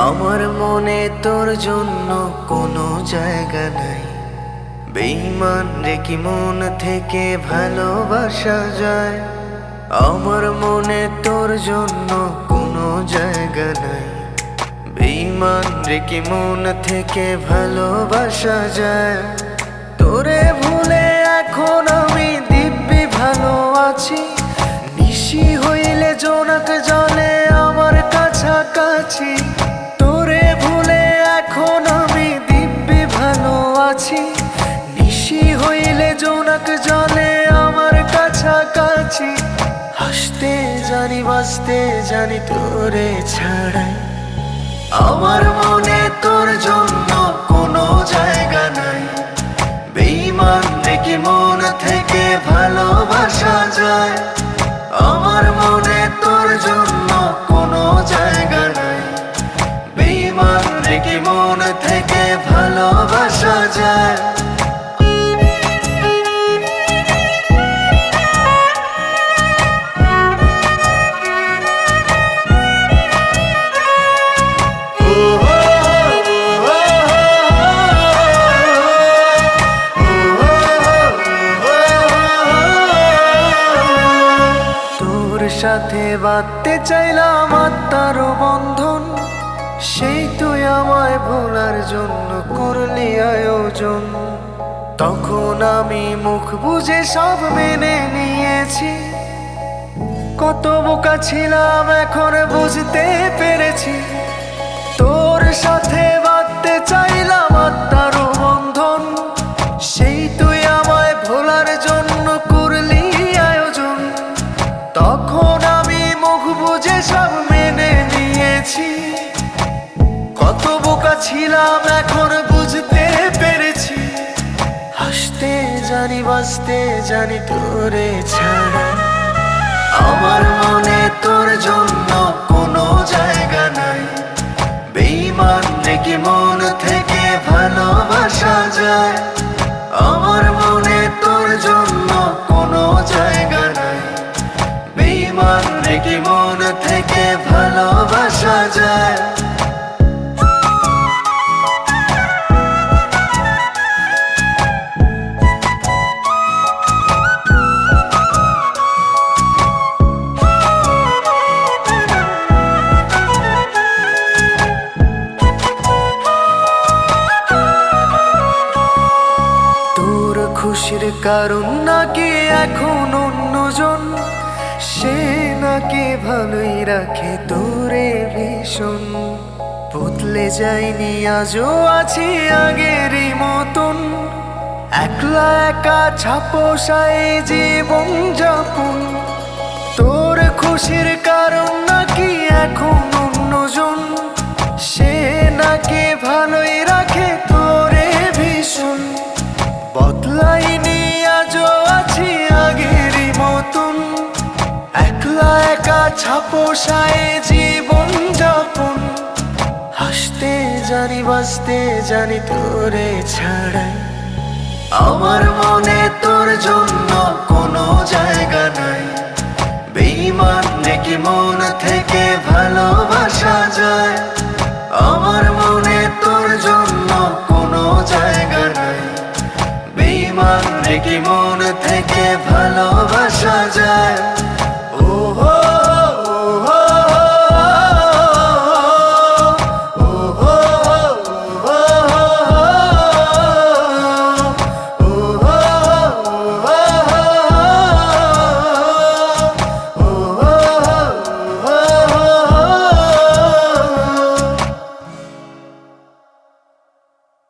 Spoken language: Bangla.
আমার মনে তোর জন্য কোনো জায়গা নাই। বেঈমান রে কি মন থেকে ভালোবাসা যায়? আমার মনে তোর জন্য কোনো জায়গা নাই। বেঈমান রে কি মন থেকে ভালোবাসা যায়? তোরে ভুলে এখন আমি দিব্যি ভালো আছি। নিশি হইলে জোনাক জলে আমার কাছাকাছি। তোরে ভুলে এখন আমি দিব্যি ভালো আছি। নিশি হইলে জোনাক জলে আমার কাছাকাছি। হাসতে জানি বাঁচতে জানি তোরে ছাড়াই। আমার মনে তোর জন্য কোনো জায়গা নাই। বেঈমান রে কি মন থেকে ভালোবাসা যায়? আমার মনে তোর জন্য কোনো জায়গা নাই। বেঈমান রে কি মন থেকে ভালোবাসা যায়? সাথে বাঁধতে চাইলাম আত্মার বন্ধন। সেই তুই আমায় ভোলার জন্য করলি আয়োজন। তখন আমি মুখ বুজে সব মেনে নিয়েছি। কত বোকা ছিলাম এখন বুঝতে পেরেছি। তোর সাথে বাঁধতে চাইলাম আত্মার বন্ধন। সেই তুই আমায় ভোলার জন্য করলি আয়োজন। তখন আমি মুখ বুজে সব মেনে নিয়েছি। কত বোকা ছিলাম এখন বুঝতে পেরেছি। হাসতে জানি বাঁচতে জানি তোরে ছাড়া। আমার মনে তোর জন্য কোনো জায়গা নাই। বেঈমান রে কি মন থেকে ভালোবাসা যায়? আমার মনে তোর জন্য কোনো জায়গা নাই। বেঈমান রে কি মন থেকে ভালোবাসা যায়? তোর খুশির কারণ নাকি এখন অন্যজন। সে নাকি ভালোই রাখে তোরে ভীষণ। বদলে যায়নি আজও আছি আগেরই মতন। একলা একা ছাপোষায় জীবন যাপন। তোর খুশির কারণ নাকি এখন অন্যজন। সে নাকি ভালোই রাখে তোরে ভীষণ। বদলাইনি আজও আছি আগেরই মতন। একলা একা ছাপোষায় জীবন যাপন। হাসতে জানি বাঁচতে জানি তোরে ছাড়াই। আমার মনে তোর জন্য কোনো জায়গা নাই। বেঈমান রে কি মন থেকে ভালোবাসা যায়? আমার মনে তোর জন্য কোনো জায়গা নাই। বেঈমান রে কি মন থেকে ভালোবাসা যায়?